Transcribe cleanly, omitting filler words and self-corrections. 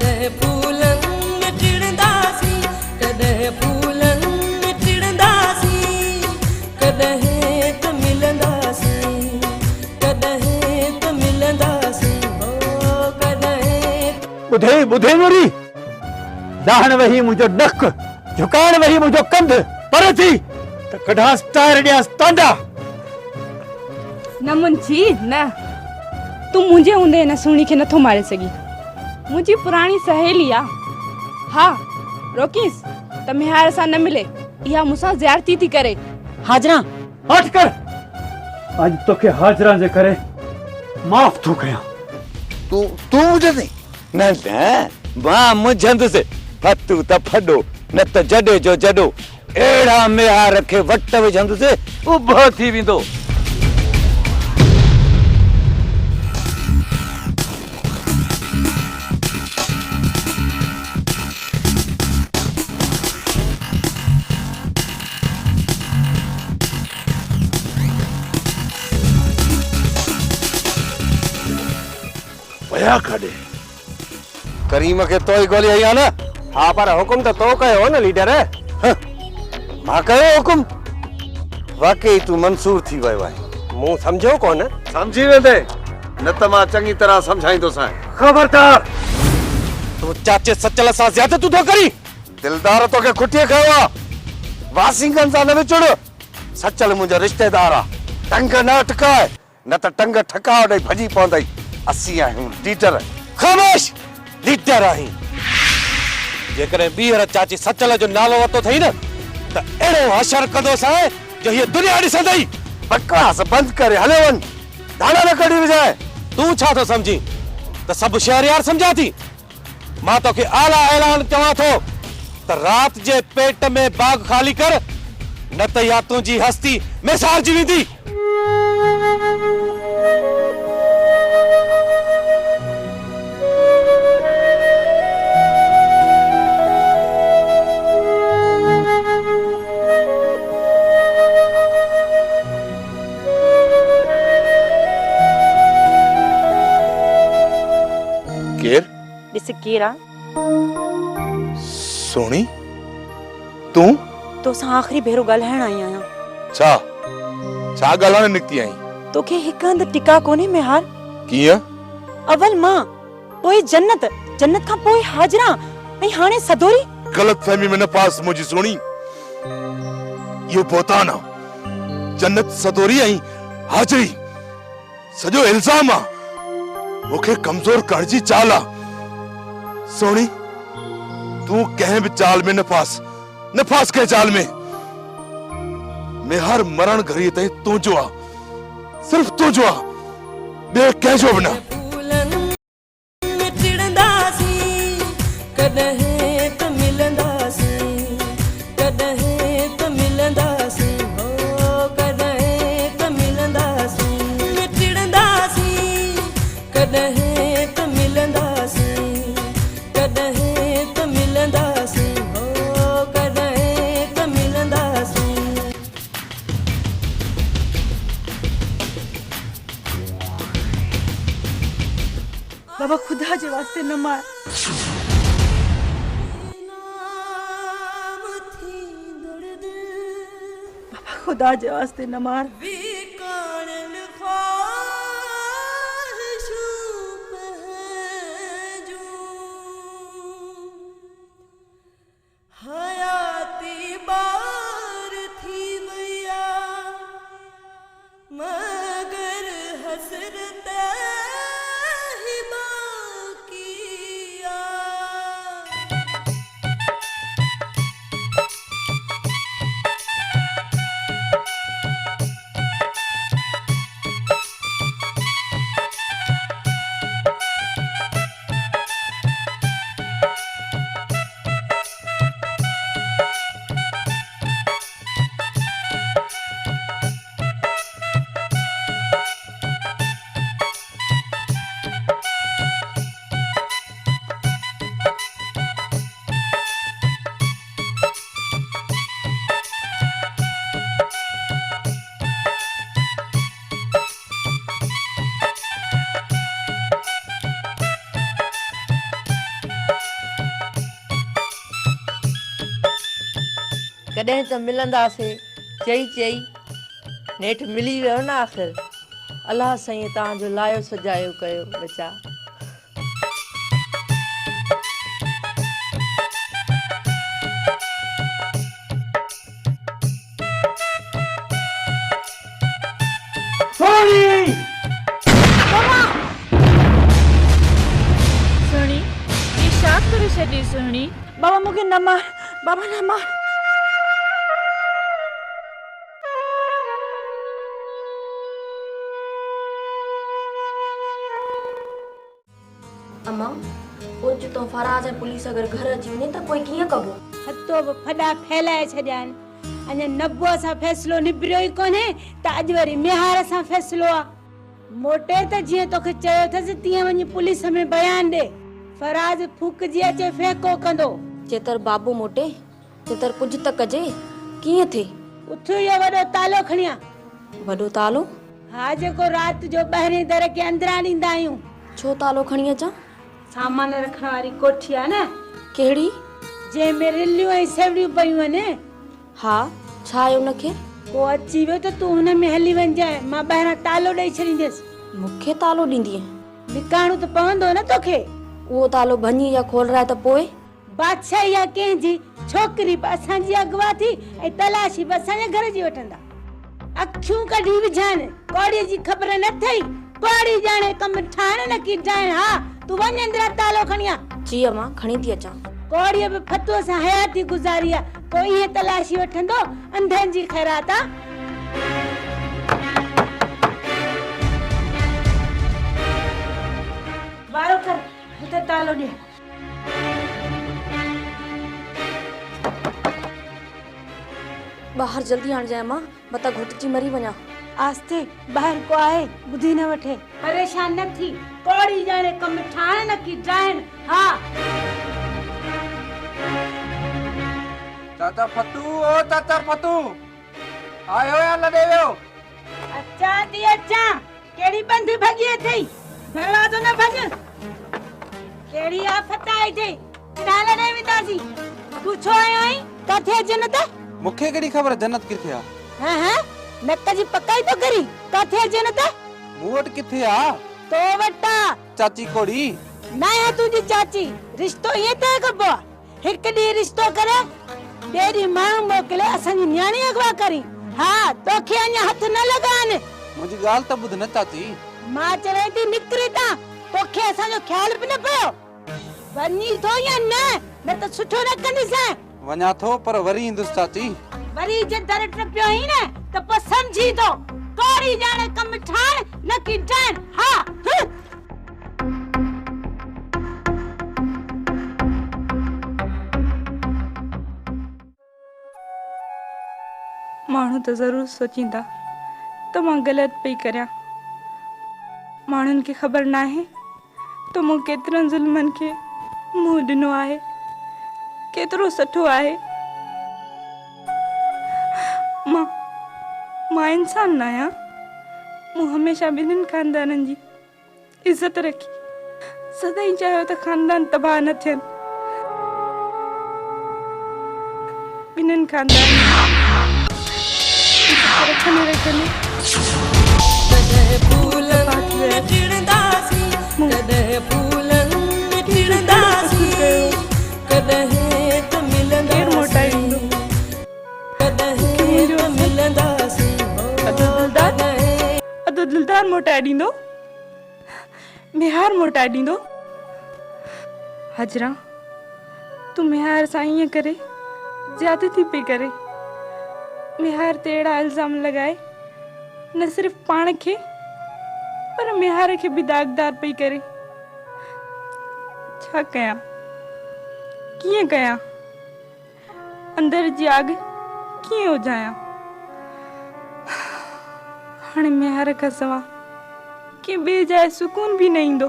कॾहिं फूलनि में टिड़ंदासीं, कॾहिं फूलनि में टिड़ंदासीं, कॾहिं त मिलंदासीं, कॾहिं त मिलंदासीं, हो कॾहिं। ॿुधे ॿुधे नूरी, दाहण वही मुंहिंजो नक, झुकाइण वही मुंहिंजो कंध, पर थी त कढांसि टायर ॾियांसि तांडा। न मुंजी न, तू मुंहिंजे हूंदे हिन सुहिणी खे नथो मारे सघी। मुंहिंजी पुराणी सहेली आ। हा रोकीस त मिहार सां न मिले, इहा मूंसां ज़्यादती थी करे। हाजरा हट कर, अॼु तोखे हाजरा जे करे माफ़ थो कयां। तू मुझे नहीं न न मां मुझंदुसि, फतू त फॾो न त जॾे जो जॾो, अहिड़ा मिहार खे वट विझंदुसि उभो थी वेंदो। करीम के तो ही गोली आई है ना? हाँ पर हुकुम तो तो कयो ना लीडर है। मां कयो हुकुम, वाकई तू मंसूर थी वयो है। मुंह समझो कोन? समझी वेंदे न त मां चंगी तरह समझाइंदो सां। खबरदार, तू चाचे सचल सां ज्यादा तू तो करी। दिलदार तो के खुटिए खयो, वासिंगन सां न विचुड़। सचल मुंहिंजो रिश्तेदार आ, टंग न टकाए न त टंग ठका ॾेई भॼी पवंदई। असी आहियूं लीडर। ख़ामोश, लीडर आहीं। जेकॾहिं ॿीहर चाची सचल जो नालो वरितो अथई न त अहिड़ो हशर कंदोसीं जो हीअ दुनिया ॾिसंदई। बकवास बंदि करे हले वञ, दाना न कढी विझाए। तूं छा थो सम्झी त सभु शहरयार सम्झा थी? मां तोखे आला ऐलान चवां थो त राति जे पेट में बाग ख़ाली कर, न त इहा तुंहिंजी हस्ती मिसारजी वेंदी। ॾिस केरा सोनी, तू तोसां आख़िरी भेरो ॻाल्हाइण आई आहियां। छा छा ॻाल्हाइण निकती आई? तोखे हिक हंध टिका कोन्हे मेहार? कीअं? अवल मां, पोइ जन्नत, जन्नत खां पोइ हाजरा, ऐं हाणे सदोरी। गलत फहमी में न पास मुंहिंजी सोनी, इहो बोतान आहे। जन्नत सदोरी ऐं हाजरी सॼो इल्ज़ाम आहे। मूंखे कमज़ोर करण जी चाल आहे। सोनी, तू कंहिं बि चाल में न फास कंहिं चाल में। मेहर मरण घड़ी ताईं तुंहिंजो आहे, सिर्फ़ तुंहिंजो आहे, ॿिए कंहिंजो बि न। फूलनि में टिड़ंदासीं, कॾहिं त मिलंदासीं, कॾहिं त मिलंदासीं, हो कॾहिं त मिलंदासीं। में टिड़ंदासीं, कॾहिं त मिलंदासीं, कॾहिं त मिलंदासीं, हो कॾहिं त मिलंदासीं। बाबा खुदा जे वास्ते न मार। बाबा खुदा जे वास्ते न मार। हयाती बार थी वया, मगर हसरत ही बाकी आ। कॾहिं त मिलंदासीं चई चई नेठ मिली वियो न आख़िर। अलाह साईं तव्हांजो लायो सजायो कयो बचा। सुहिणी ही छा करे छॾी सुहिणी? बाबा मूंखे न मार, बाबा न मार। अम्मा कुछ तो फराज ऐं पुलिस अगर घर अची वञे त पोइ कीअं कबो? हथो बि फॾा फैलाए छॾिया आहिनि। अञा नबुअ सां फ़ैसिलो निबिरियो ई कोन्हे त अॼु वरी मिहार सां फ़ैसिलो आहे। मोटे त जीअं तोखे चयो अथसि तीअं वञी पुलिस में बयान ॾे। फराज फूकजी अचे फ़ेको कंदो। जेतर बाबू मोटे तेतर कुछ त कजे। कीअं थे? उठ इहो वॾो तालो खणी आ। वॾो तालो? हा, जेको राति जो ॿाहिरें दर खे अंदरां ॾींदा आहियूं। छो तालो खणी अचां? सामान रखण वारी कोठी आहे न, कहिड़ी? जंहिंमें रिलियूं ऐं सेवड़ियूं पयूं आहिनि। हा, छा आहे उनखे? को अची वियो त तूं हुन में हली वञजांइ, मां ॿाहिरां तालो ॾेई छॾींदसि। मूंखे तालो ॾींदीअ? विकारणो त पवंदो न तोखे। उहो तालो भञी या खोलराए त पोइ? बादशाही आहे कंहिंजी, छोकिरी बि असांजी अॻुवा थी ऐं तलाशी बि असांजे घर जी वठंदा। अखियूं कढी विझाइनि, कौड़ीअ जी ख़बर न अथई। कौड़ी ॼाणे कमु ठाहिण न की ठाहिण। हा, तूं वञ अंदरां तालो खणी आ। जी अम्मा, खणी थी अचां। कौड़ीअ बि फतूअ सां हयाती गुज़ारी आहे। कोई ईअं तलाशी वठंदो? अंधनि जी ख़ैरात आहे। वारो कर, हिते तालो ॾे। ॿाहिरि जल्दी आणजांइ अम्मा, मता घुटजी मरी वञा। आस्ते, ॿाहिरि को आहे, ॿुधी न वठे। परेशान न थी, कौड़ी ॼाणे कमु ठाहिण न की ठाहिण। हा, चाचा फतू, ओ चाचा फतू, आयो या लॾे वियो? अचां थी अचां। कहिड़ी बंद भॼी अथई? भला तो न भॼ। कहिड़ी आफ़त आई अथई? किथां लॾे वेंदासीं? तूं छो आयो आहीं? किथे जन्नत? मूंखे कहिड़ी ख़बर जन्नत किथे आ? हाँ हाँ, नक जी पकाई तो करी। किथे जन्नत? मूं वटि किथे आ? तो वटा चाची कोड़ी ना है तुझी चाची। रिश्तो ये तय कबो आहे। हिकु ॾींहुं रिश्तो करे ॿिए ॾींहुं माण्हू मोकिले असांजी न्याणी अगवा करी। हा, तोखे अञा हथ न लॻाइनि। मुंहिंजी ॻाल्हि त ॿुध न चाची। मां चवां थी निकिरी ता, तोखे असांजो ख्याल बि न पियो। वञी थो या न त सुठो न कंदीसांइ। वञा थो पर वरी ईंदुसि चाची। वरी जे दर टपियो ही न त पोइ समझी थो। कौड़ी ॼाणे कमु ठाहिण न की ठाहिण। हा, माण्हू त ज़रूरु सोचींदा त मां ग़लति पई करियां। माण्हुनि खे ख़बर न आहे त मूं केतिरनि ज़ुल्मनि खे मुंहुं ॾिनो आहे, केतिरो सुठो आहे। मां इंसान न आहियां। मूं हमेशह ॿिन्हिनि ख़ानदाननि जी इज़त रखी, सदाईं चाहियो त ख़ानदान तबाह न थियनि। ॿिन्हिनि ख़ानदान रखने रखने कॾहिं फूलनि में टिड़ंदासीं, कॾहिं फूलनि में टिड़ंदासीं, कॾहिं त मिलंदासीं, कॾहिं त मिलंदासीं। अदो दिलदार मोटाए ॾींदो, मिहार मोटाए ॾींदो। हजरा, तूं मिहार सां ईअं करे ज्यादती पई करे। मिहार ते अहिड़ा इल्ज़ाम लॻाए न सिर्फ़ पाण खे पर मिहार खे बि दागदार पई करे। छा कयां, कीअं कयां? अंदर जी आग कीअं उजायां? हाणे मिहार खां सवाइ के ॿिए जाइ सुकून बि न ईंदो।